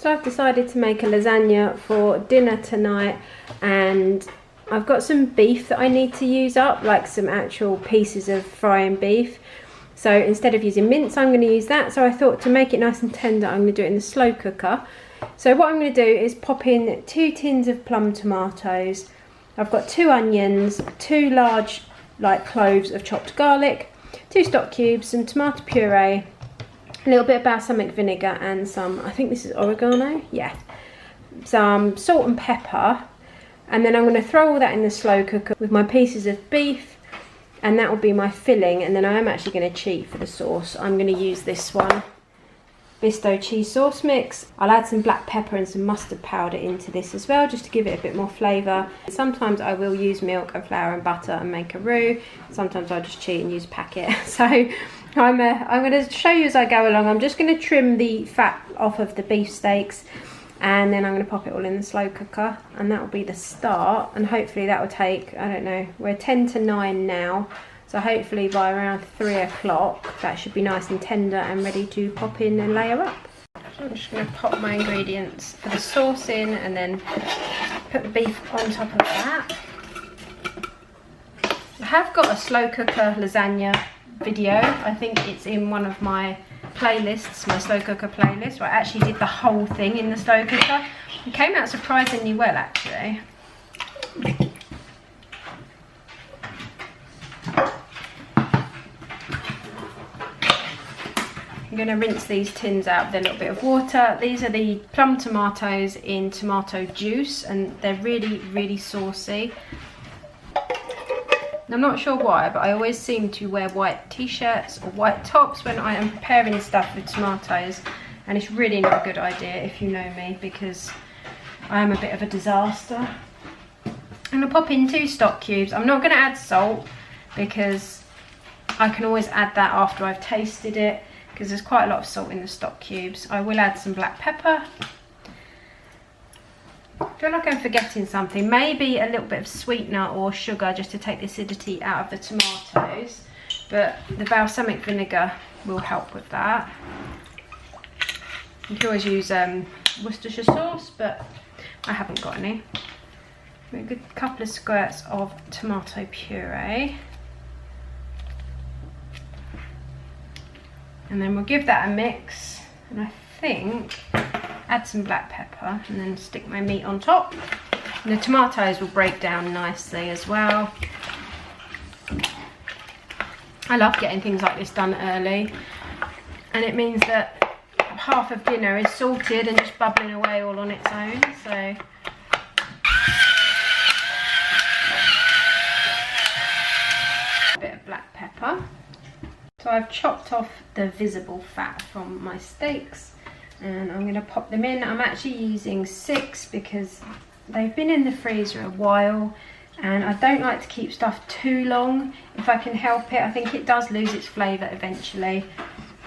So I've decided to make a lasagna for dinner tonight, and I've got some beef that I need to use up, like some actual pieces of frying beef. So instead of using mince, I'm going to use that. So I thought to make it nice and tender, I'm going to do it in the slow cooker. So what I'm going to do is pop in 2 tins of plum tomatoes. I've got 2 onions, 2 large like cloves of chopped garlic, 2 stock cubes, some tomato puree, a little bit of balsamic vinegar, and some, I think this is oregano, yeah, some salt and pepper. And then I'm going to throw all that in the slow cooker with my pieces of beef, and that will be my filling. And then I am actually going to cheat for the sauce. I'm going to use this one, Bisto cheese sauce mix. I'll add some black pepper and some mustard powder into this as well, just to give it a bit more flavour. Sometimes I will use milk and flour and butter and make a roux. Sometimes I'll just cheat and use a packet. So I'm going to show you as I go along. I'm just going to trim the fat off of the beef steaks, and then I'm going to pop it all in the slow cooker, and that will be the start. And hopefully that will take, I don't know, we're 10 to 9 now. So hopefully by around 3 o'clock, that should be nice and tender and ready to pop in and layer up. So I'm just going to pop my ingredients for the sauce in, and then put the beef on top of that. I have got a slow cooker lasagna video. I think it's in one of my playlists, my slow cooker playlist, where I actually did the whole thing in the slow cooker. It came out surprisingly well, actually. I'm going to rinse these tins out with a little bit of water. These are the plum tomatoes in tomato juice, and they're really, really saucy. I'm not sure why, but I always seem to wear white t-shirts or white tops when I am preparing stuff with tomatoes, and it's really not a good idea if you know me, because I am a bit of a disaster. I'm going to pop in 2 stock cubes. I'm not going to add salt because I can always add that after I've tasted it, because there's quite a lot of salt in the stock cubes. I will add some black pepper. I feel like I'm forgetting something. Maybe a little bit of sweetener or sugar, just to take the acidity out of the tomatoes. But the balsamic vinegar will help with that. You can always use Worcestershire sauce, but I haven't got any. A good couple of squirts of tomato puree. And then we'll give that a mix, and I think add some black pepper, and then stick my meat on top. And the tomatoes will break down nicely as well. I love getting things like this done early, and it means that half of dinner is sorted and just bubbling away all on its own. So a bit of black pepper. So I've chopped off the visible fat from my steaks, and I'm going to pop them in. I'm actually using 6 because they've been in the freezer a while, and I don't like to keep stuff too long if I can help it. I think it does lose its flavour eventually.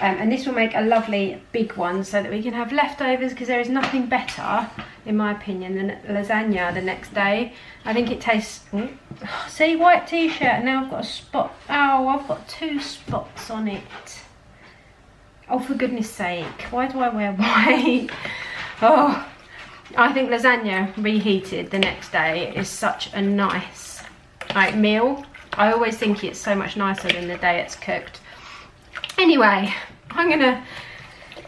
And this will make a lovely big one so that we can have leftovers, because there is nothing better, in my opinion, than lasagna the next day. I think it tastes... see, white t-shirt, and now I've got a spot. Oh, I've got 2 spots on it. Oh, for goodness sake, why do I wear white? Oh, I think lasagna reheated the next day is such a nice meal. I always think it's so much nicer than the day it's cooked. Anyway, I'm gonna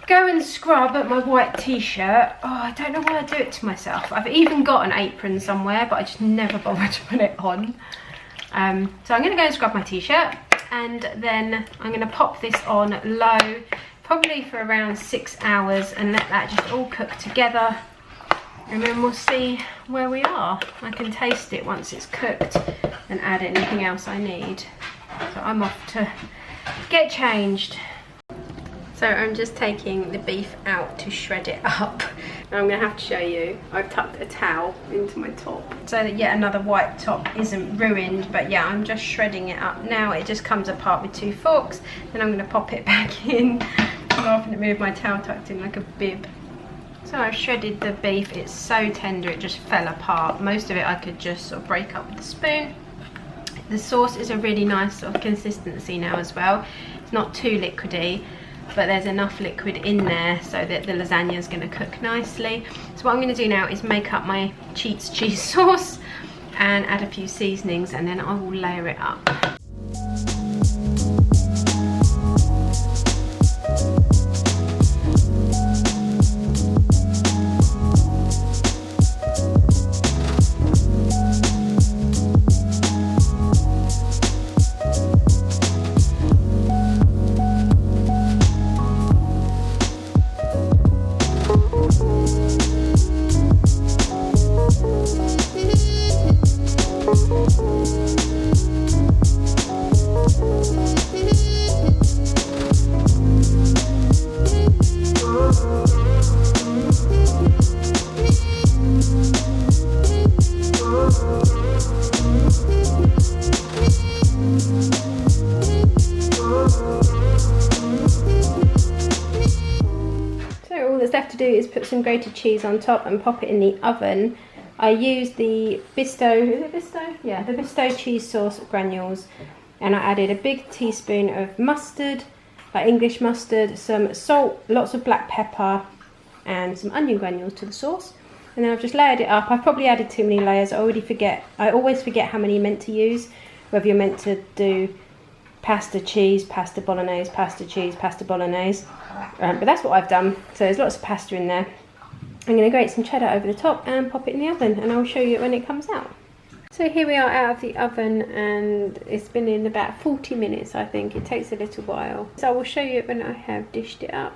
go and scrub at my white t-shirt. Oh, I don't know why I do it to myself. I've even got an apron somewhere, but I just never bother to put it on. So I'm gonna go and scrub my t-shirt, and then I'm gonna pop this on low, probably for around 6 hours, and let that just all cook together. And then we'll see where we are. I can taste it once it's cooked and add anything else I need. So I'm off to get changed. So I'm just taking the beef out to shred it up. And I'm going to have to show you, I've tucked a towel into my top so that yet another white top isn't ruined. But yeah, I'm just shredding it up now. It just comes apart with 2 forks. Then I'm going to pop it back in. I'm laughing to move my towel tucked in like a bib. So I've shredded the beef. It's so tender it just fell apart. Most of it I could just sort of break up with a spoon. The sauce is a really nice sort of consistency now as well. It's not too liquidy. but there's enough liquid in there so that the lasagna is going to cook nicely. So what I'm going to do now is make up my cheese sauce and add a few seasonings, and then I will layer it up. Left to do is put some grated cheese on top and pop it in the oven. I used the the Bisto cheese sauce granules, and I added a big teaspoon of mustard, like English mustard, some salt, lots of black pepper, and some onion granules to the sauce. And then I've just layered it up. I've probably added too many layers. I always forget how many you're meant to use, whether you're meant to do pasta, cheese, pasta bolognese, pasta, cheese, pasta bolognese. But that's what I've done. So there's lots of pasta in there. I'm going to grate some cheddar over the top and pop it in the oven, and I'll show you it when it comes out. So here we are out of the oven, and it's been in about 40 minutes, I think. It takes a little while. So I will show you it when I have dished it up.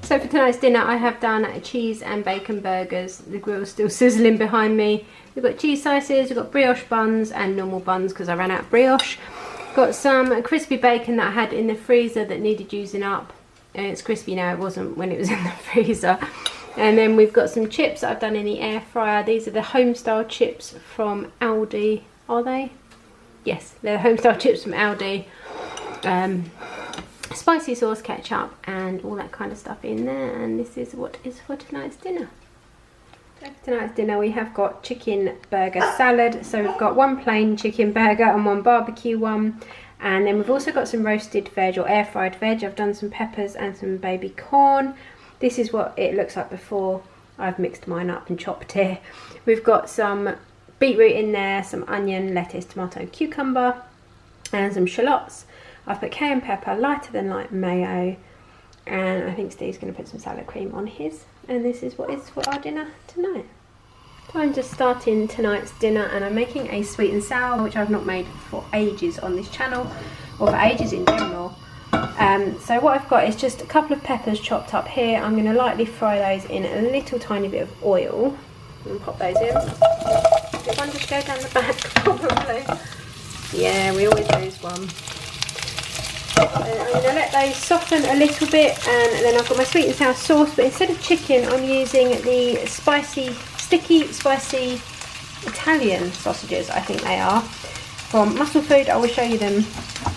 So for tonight's dinner I have done cheese and bacon burgers. The grill's still sizzling behind me. We've got cheese slices, we've got brioche buns and normal buns because I ran out of brioche. Got some crispy bacon that I had in the freezer that needed using up. And it's crispy now, it wasn't when it was in the freezer. And then we've got some chips that I've done in the air fryer. These are the home style chips from Aldi. Are they? Yes, they're the home style chips from Aldi. Spicy sauce, ketchup and all that kind of stuff in there, and this is what is for tonight's dinner. So for tonight's dinner we have got chicken burger salad. So we've got one plain chicken burger and one barbecue one, and then we've also got some roasted veg or air fried veg. I've done some peppers and some baby corn. This is what it looks like before I've mixed mine up and chopped it. We've got some beetroot in there, some onion, lettuce, tomato, cucumber and some shallots. I've put cayenne pepper, lighter than light mayo, and I think Steve's going to put some salad cream on his. And this is what is for our dinner tonight. So I'm just starting tonight's dinner, and I'm making a sweet and sour, which I've not made for ages on this channel, or for ages in general. So what I've got is just a couple of peppers chopped up here. I'm going to lightly fry those in a little tiny bit of oil and pop those in. Did one just go down the back? Probably. Yeah, we always lose one. I'm going to let those soften a little bit, and then I've got my sweet and sour sauce, but instead of chicken I'm using the sticky spicy Italian sausages, I think they are, from Muscle Food. I will show you them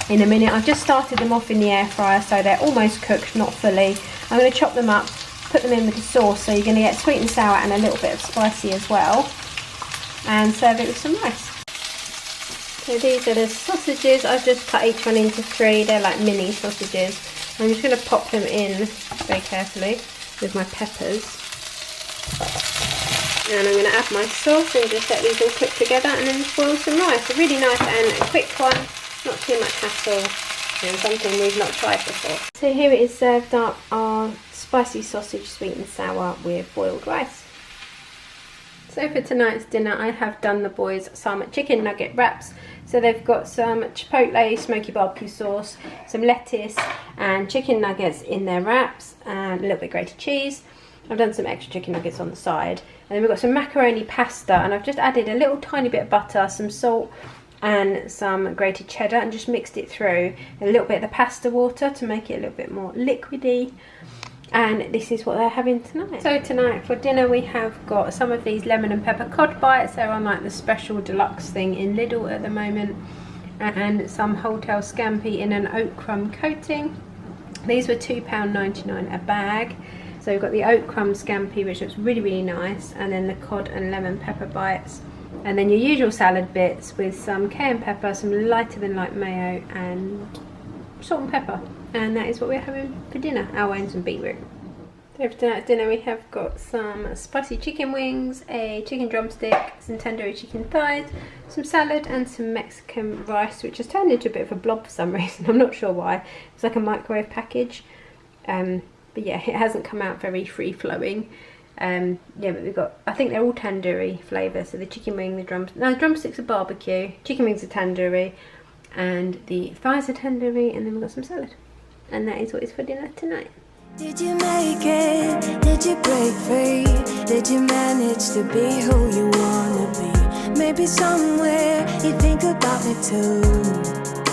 in a minute. I've just started them off in the air fryer, so they're almost cooked, not fully. I'm going to chop them up, put them in with the sauce, so you're going to get sweet and sour and a little bit of spicy as well, and serve it with some rice. So these are the sausages. I've just cut each one into 3. They're like mini sausages. I'm just going to pop them in very carefully with my peppers. And I'm going to add my sauce and just let these all cook together, and then just boil some rice. A really nice and a quick one, not too much hassle, and something we've not tried before. So here it is served up, our spicy sausage sweet and sour with boiled rice. So for tonight's dinner I have done the boys some chicken nugget wraps. So they've got some chipotle smoky barbecue sauce, some lettuce and chicken nuggets in their wraps, and a little bit of grated cheese. I've done some extra chicken nuggets on the side, and then we've got some macaroni pasta, and I've just added a little tiny bit of butter, some salt and some grated cheddar, and just mixed it through, a little bit of the pasta water to make it a little bit more liquidy. And this is what they're having tonight. So tonight for dinner we have got some of these lemon and pepper cod bites. They're on like the special deluxe thing in Lidl at the moment. And some hotel scampi in an oat crumb coating. These were £2.99 a bag. So we've got the oat crumb scampi, which looks really, really nice, and then the cod and lemon pepper bites. And then your usual salad bits with some cayenne pepper, some lighter than light mayo, and salt and pepper. And that is what we're having for dinner, our and some beetroot. So for tonight's dinner we have got some spicy chicken wings, a chicken drumstick, some tandoori chicken thighs, some salad and some Mexican rice, which has turned into a bit of a blob for some reason. I'm not sure why. It's like a microwave package. But yeah, it hasn't come out very free-flowing. Yeah, but we've got, I think they're all tandoori flavour. So the chicken wing, the drumsticks are barbecue, chicken wings are tandoori, and the thighs are tandoori, and then we've got some salad. And that is what is for dinner tonight. Did you make it? Did you break free? Did you manage to be who you wanna be? Maybe somewhere you think about me too.